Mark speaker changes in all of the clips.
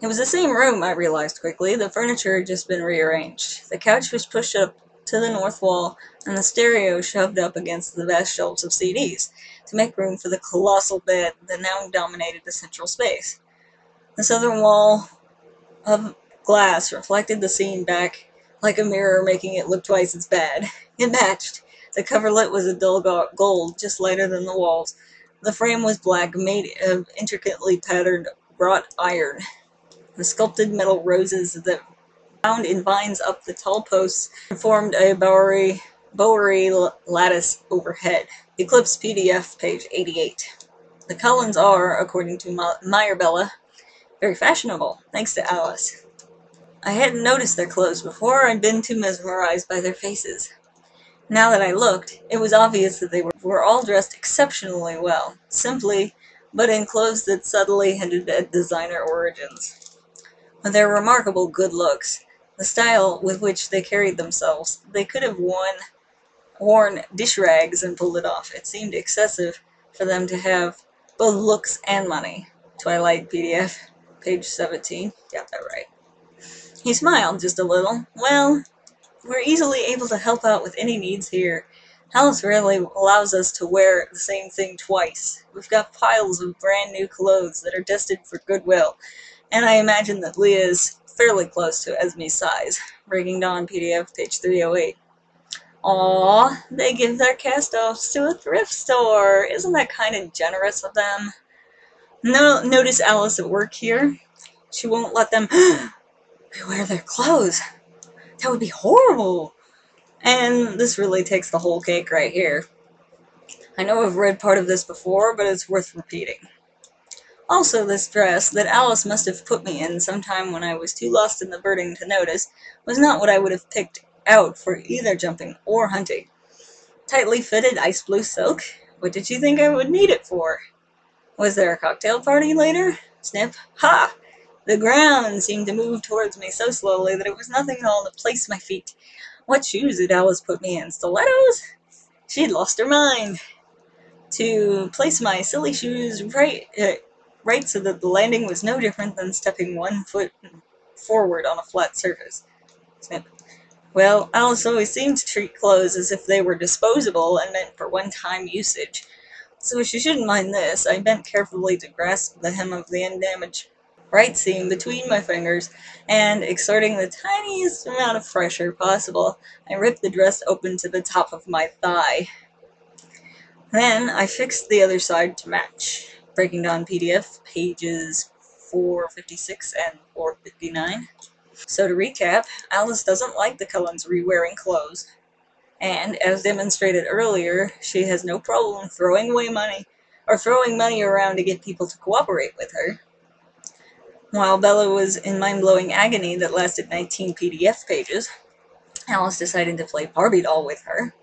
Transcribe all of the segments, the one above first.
Speaker 1: It was the same room, I realized quickly. The furniture had just been rearranged. The couch was pushed up to the north wall, and the stereo shoved up against the vast shelves of CDs, to make room for the colossal bed that now dominated the central space. The southern wall of glass reflected the scene back like a mirror, making it look twice as bad. It matched. The coverlet was a dull gold, just lighter than the walls. The frame was black, made of intricately patterned wrought iron. The sculpted metal roses that wound in vines up the tall posts formed a bowery lattice overhead. Eclipse PDF, page 88. The Cullens are, according to Meyerabella, very fashionable, thanks to Alice. I hadn't noticed their clothes before. I'd been too mesmerized by their faces. Now that I looked, it was obvious that they were all dressed exceptionally well, simply, but in clothes that subtly hinted at designer origins. With their remarkable good looks, the style with which they carried themselves, they could have worn dish rags and pulled it off. It seemed excessive for them to have both looks and money. Twilight PDF, page 17. Got that right. He smiled just a little. Well, we're easily able to help out with any needs here. Alice rarely allows us to wear the same thing twice. We've got piles of brand new clothes that are destined for goodwill, and I imagine that Leah is fairly close to Esme's size. Breaking Dawn PDF, page 308. Aw, they give their cast-offs to a thrift store. Isn't that kind of generous of them? No, notice Alice at work here. She won't let them wear their clothes. That would be horrible. And this really takes the whole cake right here. I know I've read part of this before, but it's worth repeating. Also, this dress that Alice must have put me in sometime when I was too lost in the birding to notice was not what I would have picked out for either jumping or hunting. Tightly fitted ice blue silk? What did you think I would need it for? Was there a cocktail party later? Snip. Ha! The ground seemed to move towards me so slowly that it was nothing at all to place my feet. What shoes had Alice put me in? Stilettos? She'd lost her mind. To place my silly shoes right so that the landing was no different than stepping 1 foot forward on a flat surface. Snip. Well, Alice always seemed to treat clothes as if they were disposable and meant for one-time usage. So she shouldn't mind this. I bent carefully to grasp the hem of the undamaged right seam between my fingers, and, exerting the tiniest amount of pressure possible, I ripped the dress open to the top of my thigh. Then I fixed the other side to match. Breaking Dawn PDF, pages 456 and 459. So to recap, Alice doesn't like the Cullens re-wearing clothes, and, as demonstrated earlier, she has no problem throwing away money, or throwing money around to get people to cooperate with her. While Bella was in mind-blowing agony that lasted 19 PDF pages, Alice decided to play Barbie doll with her.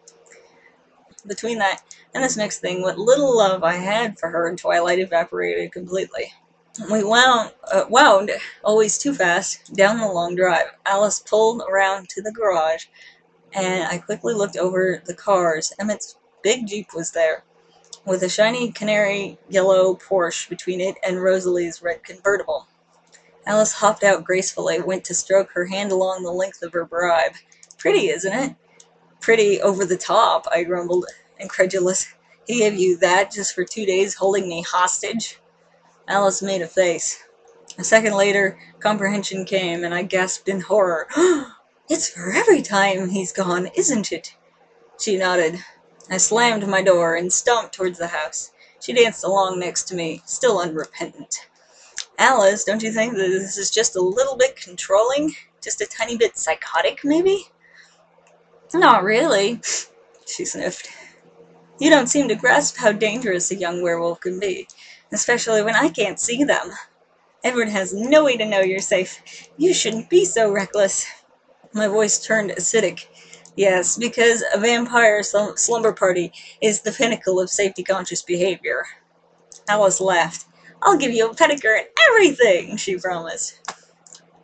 Speaker 1: Between that and this next thing, what little love I had for her in Twilight evaporated completely. We wound, always too fast, down the long drive. Alice pulled around to the garage, and I quickly looked over the cars. Emmett's big Jeep was there, with a shiny canary yellow Porsche between it and Rosalie's red convertible. Alice hopped out gracefully, went to stroke her hand along the length of her bribe. Pretty, isn't it? Pretty over the top, I grumbled, incredulous. He gave you that just for 2 days holding me hostage? Alice made a face. A second later, comprehension came, and I gasped in horror. It's for every time he's gone, isn't it? She nodded. I slammed my door and stomped towards the house. She danced along next to me, still unrepentant. Alice, don't you think that this is just a little bit controlling? Just a tiny bit psychotic, maybe? Not really, she sniffed. You don't seem to grasp how dangerous a young werewolf can be, especially when I can't see them. Edward has no way to know you're safe. You shouldn't be so reckless. My voice turned acidic. Yes, because a vampire slumber party is the pinnacle of safety-conscious behavior. Alice laughed. I'll give you a pedicure and everything, she promised.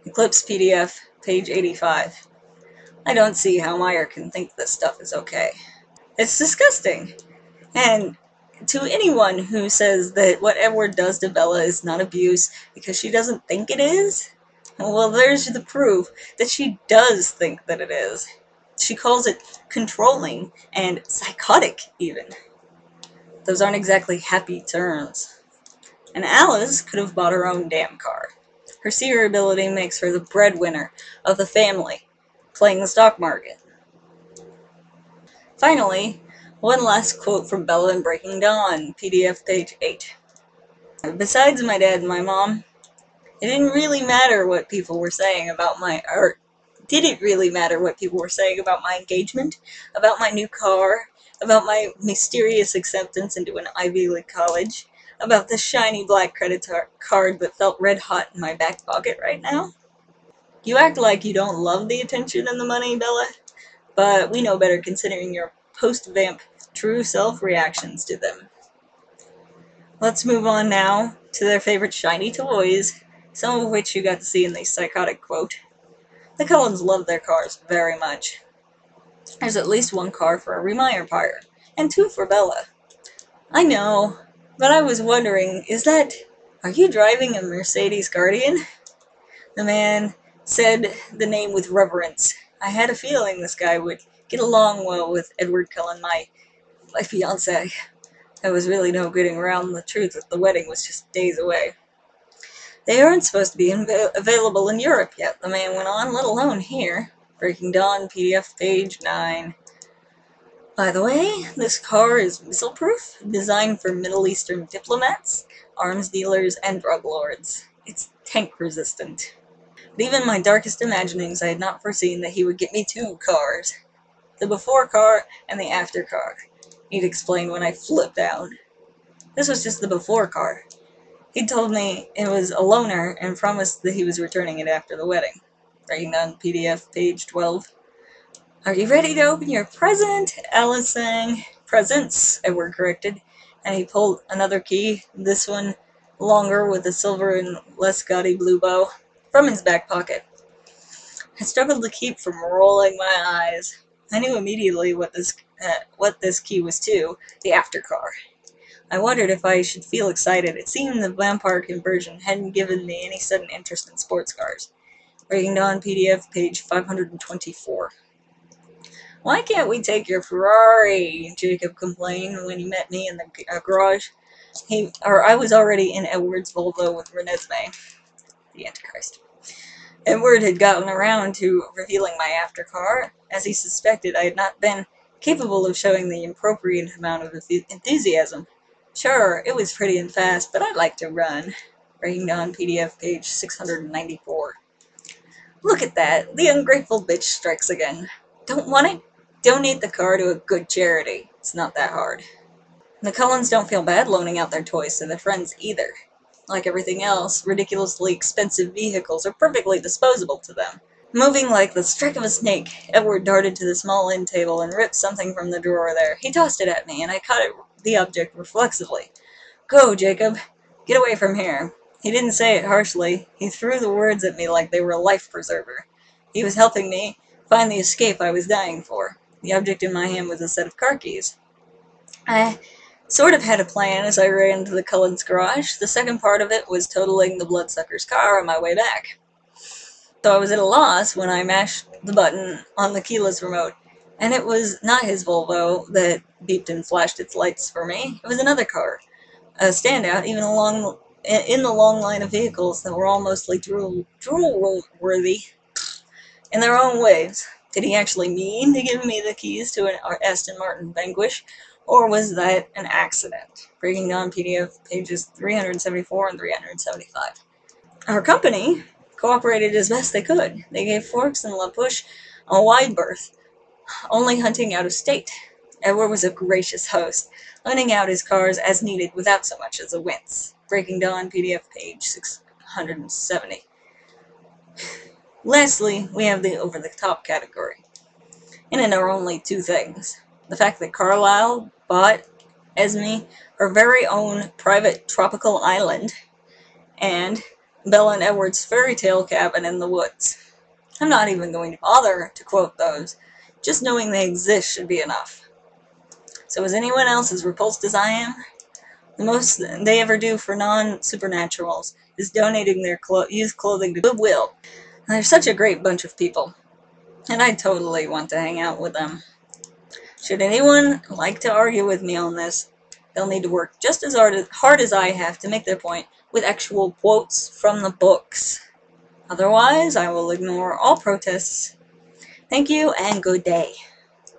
Speaker 1: Eclipse PDF, page 85. I don't see how Meyer can think this stuff is okay. It's disgusting. And To anyone who says that what Edward does to Bella is not abuse because she doesn't think it is, well, there's the proof that she does think that it is. She calls it controlling and psychotic, even. Those aren't exactly happy terms. And Alice could have bought her own damn car. Her seer ability makes her the breadwinner of the family, playing the stock market. Finally, one last quote from Bella in Breaking Dawn, PDF page 8. Besides my dad and my mom, it didn't really matter what people were saying about my art. Did it really matter what people were saying about my engagement, about my new car, about my mysterious acceptance into an Ivy League college, about the shiny black credit card that felt red hot in my back pocket right now? You act like you don't love the attention and the money, Bella, but we know better considering your post-vamp true self reactions to them. Let's move on now to their favorite shiny toys, some of which you got to see in the psychotic quote. The Cullens love their cars very much. There's at least one car for a Remire and two for Bella. I know, but I was wondering, are you driving a Mercedes Guardian? The man said the name with reverence. I had a feeling this guy would get along well with Edward Cullen, my fiancé. There was really no getting around the truth that the wedding was just days away. They aren't supposed to be available in Europe yet, the man went on, let alone here. Breaking Dawn, PDF page 9. By the way, this car is missile-proof, designed for Middle Eastern diplomats, arms dealers, and drug lords. It's tank-resistant. But even in my darkest imaginings, I had not foreseen that he would get me two cars. The before car and the after car, he'd explained when I flipped out. This was just the before car. He told me it was a loaner and promised that he was returning it after the wedding. Writing down PDF, page 12. Are you ready to open your present? Alice sang. Presents, Edward corrected, and he pulled another key, this one longer with a silver and less gaudy blue bow, from his back pocket. I struggled to keep from rolling my eyes. I knew immediately what this key was to, the after car. I wondered if I should feel excited. It seemed the vampire conversion hadn't given me any sudden interest in sports cars. Breaking Dawn, PDF, page 524. Why can't we take your Ferrari? Jacob complained when he met me in the garage. I was already in Edward's Volvo with Renesmee, the Antichrist. Edward had gotten around to revealing my aftercar. As he suspected, I had not been capable of showing the appropriate amount of enthusiasm. Sure, it was pretty and fast, but I like to run. Breaking Down, PDF, page 694. Look at that. The ungrateful bitch strikes again. Don't want it? Donate the car to a good charity. It's not that hard. The Cullens don't feel bad loaning out their toys to their friends either. Like everything else, ridiculously expensive vehicles are perfectly disposable to them. Moving like the streak of a snake, Edward darted to the small end table and ripped something from the drawer there. He tossed it at me, and I caught the object reflexively. Go, Jacob. Get away from here. He didn't say it harshly. He threw the words at me like they were a life preserver. He was helping me find the escape I was dying for. The object in my hand was a set of car keys. I sort of had a plan as I ran to the Cullens' garage. The second part of it was totaling the bloodsucker's car on my way back. So I was at a loss when I mashed the button on the keyless remote, and it was not his Volvo that beeped and flashed its lights for me. It was another car, a standout even in the long line of vehicles that were all mostly drool-worthy in their own ways. Did he actually mean to give me the keys to an Aston Martin Vanquish, or was that an accident? Breaking Down, PDF, pages 374 and 375. Our company cooperated as best they could. They gave Forks and LaPush a wide berth, only hunting out of state. Edward was a gracious host, loaning out his cars as needed without so much as a wince. Breaking Dawn, PDF, page 670. Lastly, we have the over-the-top category. In it are only two things. The fact that Carlyle bought Esme her very own private tropical island, and Bella and Edward's fairy tale cabin in the woods. I'm not even going to bother to quote those. Just knowing they exist should be enough. So is anyone else as repulsed as I am? The most they ever do for non-supernaturals is donating their used clothing to Goodwill. And they're such a great bunch of people, and I totally want to hang out with them. Should anyone like to argue with me on this, they'll need to work just as hard as I have to make their point with actual quotes from the books. Otherwise, I will ignore all protests. Thank you and good day.